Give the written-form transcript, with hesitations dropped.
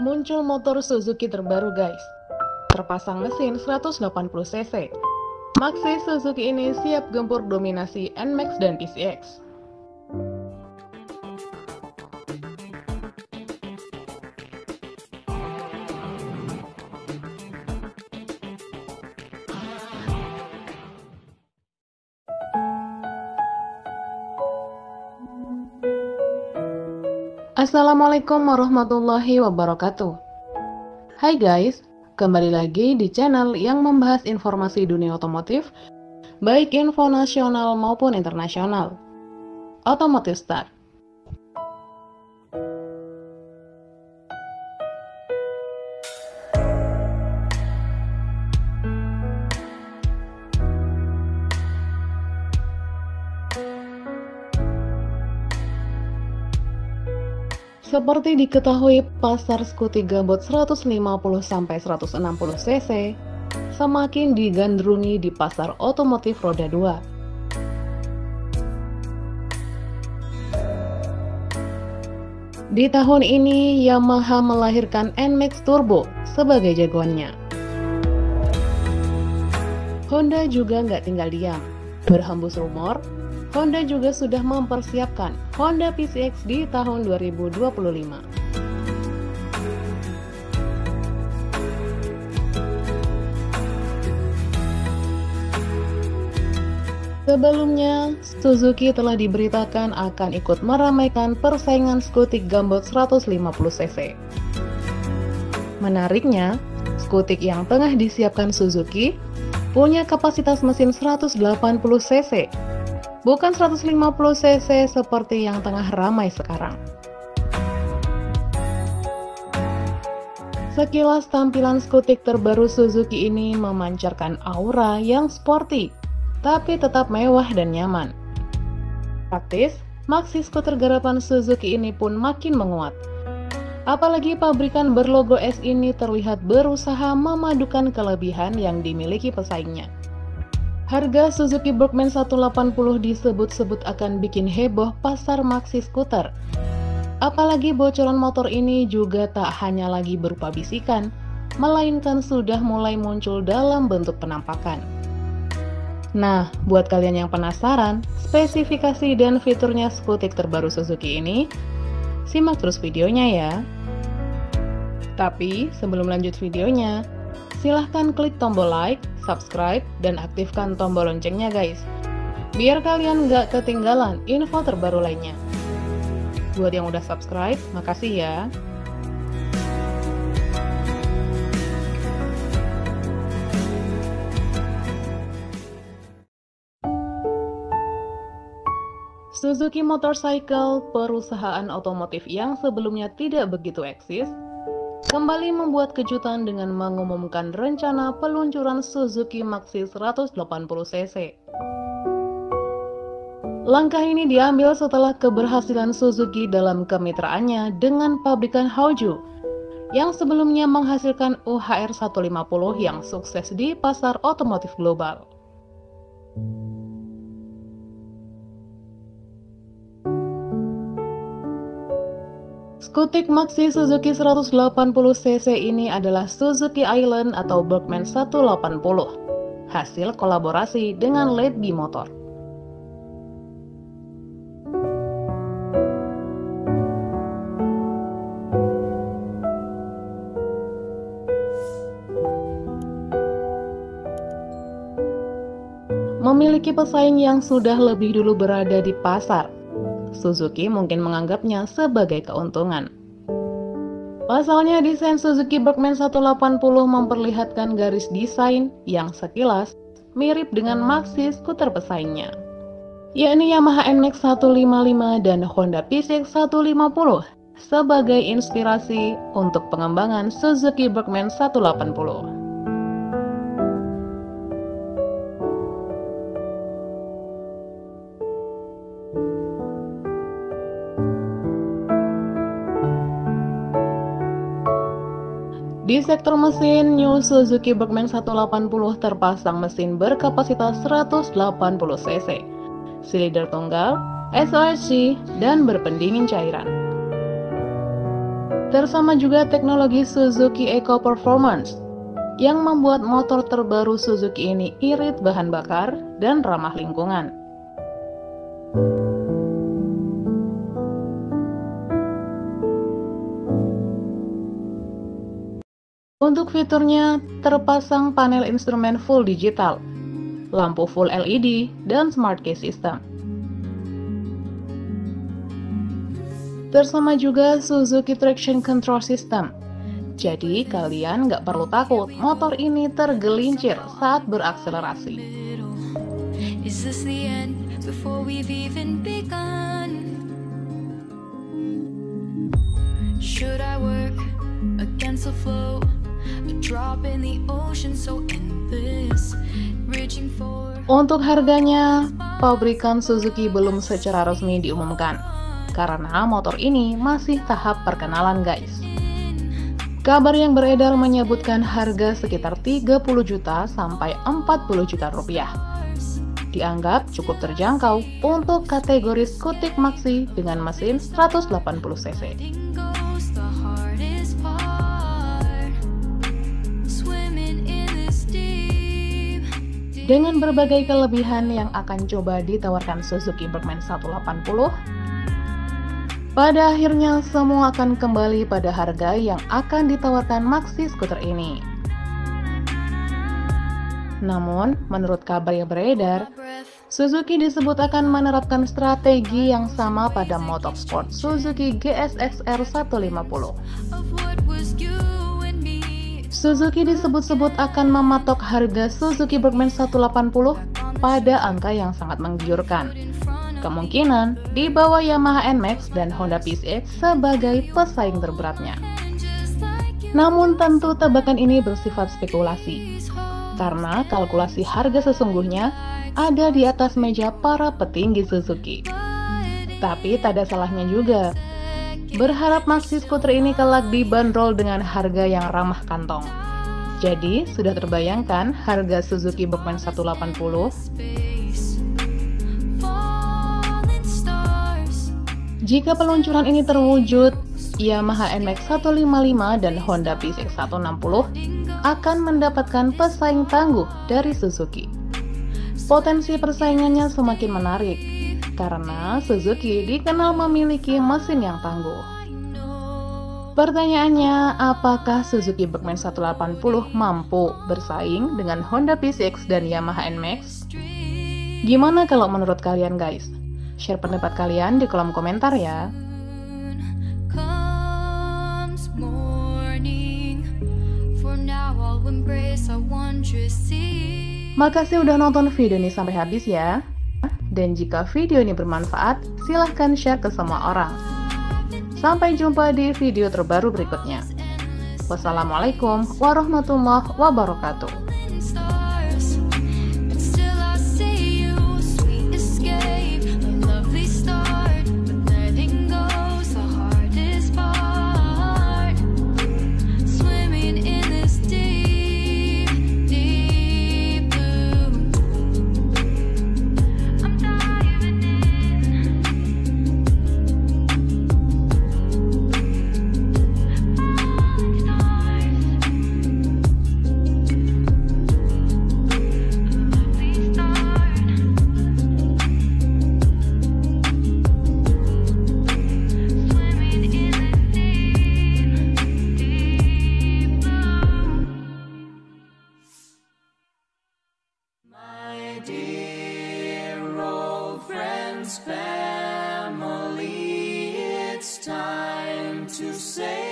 Muncul motor Suzuki terbaru guys. Terpasang mesin 180 cc. Maxi Suzuki ini siap gempur dominasi NMAX dan PCX. Assalamualaikum warahmatullahi wabarakatuh. Hai guys, kembali lagi di channel yang membahas informasi dunia otomotif, baik info nasional maupun internasional. Otomotif Start. Seperti diketahui, pasar skuti gambot 150-160 cc semakin digandrungi di pasar otomotif roda 2. Di tahun ini, Yamaha melahirkan NMAX Turbo sebagai jagoannya. Honda juga nggak tinggal diam. Berhembus rumor, Honda juga sudah mempersiapkan Honda PCX di tahun 2025. Sebelumnya, Suzuki telah diberitakan akan ikut meramaikan persaingan skutik gambot 150 cc. Menariknya, skutik yang tengah disiapkan Suzuki punya kapasitas mesin 180 cc. Bukan 150 cc seperti yang tengah ramai sekarang. Sekilas tampilan skutik terbaru Suzuki ini memancarkan aura yang sporty, tapi tetap mewah dan nyaman. Praktis, Maxi skuter garapan Suzuki ini pun makin menguat. Apalagi pabrikan berlogo S ini terlihat berusaha memadukan kelebihan yang dimiliki pesaingnya. Harga Suzuki Berkman 180 disebut-sebut akan bikin heboh pasar maxi skuter. Apalagi bocoran motor ini juga tak hanya lagi berupa bisikan, melainkan sudah mulai muncul dalam bentuk penampakan. Nah, buat kalian yang penasaran, spesifikasi dan fiturnya skutik terbaru Suzuki ini, simak terus videonya ya. Tapi, sebelum lanjut videonya, silahkan klik tombol like, subscribe, dan aktifkan tombol loncengnya guys, biar kalian gak ketinggalan info terbaru lainnya. Buat yang udah subscribe, makasih ya. Suzuki Motorcycle, perusahaan otomotif yang sebelumnya tidak begitu eksis, kembali membuat kejutan dengan mengumumkan rencana peluncuran Suzuki Maxi 180 cc. Langkah ini diambil setelah keberhasilan Suzuki dalam kemitraannya dengan pabrikan Hauju yang sebelumnya menghasilkan UHR 150 yang sukses di pasar otomotif global. Skutik Maxi Suzuki 180 cc ini adalah Suzuki Island atau Berkman 180, hasil kolaborasi dengan Leadbee Motor. Memiliki pesaing yang sudah lebih dulu berada di pasar, Suzuki mungkin menganggapnya sebagai keuntungan. Pasalnya, desain Suzuki Berkman 180 memperlihatkan garis desain yang sekilas mirip dengan maxi skuter pesaingnya, yakni Yamaha NMAX 155 dan Honda PCX 150 sebagai inspirasi untuk pengembangan Suzuki Berkman 180. Di sektor mesin, New Suzuki Berkman 180 terpasang mesin berkapasitas 180 cc, silinder tunggal, SOHC, dan berpendingin cairan. Bersama juga teknologi Suzuki Eco Performance yang membuat motor terbaru Suzuki ini irit bahan bakar dan ramah lingkungan. Untuk fiturnya, terpasang panel instrumen full digital, lampu full LED, dan smart key system. Bersama juga Suzuki Traction Control System. Jadi kalian nggak perlu takut motor ini tergelincir saat berakselerasi. Is this the end before we've even begun? Should I work against the flow? A drop in the ocean so endless, reaching for... Untuk harganya, pabrikan Suzuki belum secara resmi diumumkan karena motor ini masih tahap perkenalan, guys. Kabar yang beredar menyebutkan harga sekitar 30 juta sampai 40 juta rupiah. Dianggap cukup terjangkau untuk kategori skutik maxi dengan mesin 180 cc. Dengan berbagai kelebihan yang akan coba ditawarkan Suzuki Bergman 180, pada akhirnya semua akan kembali pada harga yang akan ditawarkan maxi skuter ini. Namun, menurut kabar yang beredar, Suzuki disebut akan menerapkan strategi yang sama pada motorsport Suzuki GSX-R 150. Suzuki disebut-sebut akan mematok harga Suzuki Bergman 180 pada angka yang sangat menggiurkan. Kemungkinan di bawah Yamaha NMAX dan Honda PCX sebagai pesaing terberatnya. Namun tentu tebakan ini bersifat spekulasi, karena kalkulasi harga sesungguhnya ada di atas meja para petinggi Suzuki. Tapi tak ada salahnya juga berharap maxi skuter ini kelak dibanderol dengan harga yang ramah kantong. Jadi, sudah terbayangkan harga Suzuki Bergman 180? Jika peluncuran ini terwujud, Yamaha NMAX 155 dan Honda PCX 160 akan mendapatkan pesaing tangguh dari Suzuki. Potensi persaingannya semakin menarik, karena Suzuki dikenal memiliki mesin yang tangguh. Pertanyaannya, apakah Suzuki Bergman 180 mampu bersaing dengan Honda PCX dan Yamaha NMAX? Gimana kalau menurut kalian, guys? Share pendapat kalian di kolom komentar ya. Makasih udah nonton video ini sampai habis ya. Dan jika video ini bermanfaat, silahkan share ke semua orang. Sampai jumpa di video terbaru berikutnya. Wassalamualaikum warahmatullahi wabarakatuh. Family, it's time to say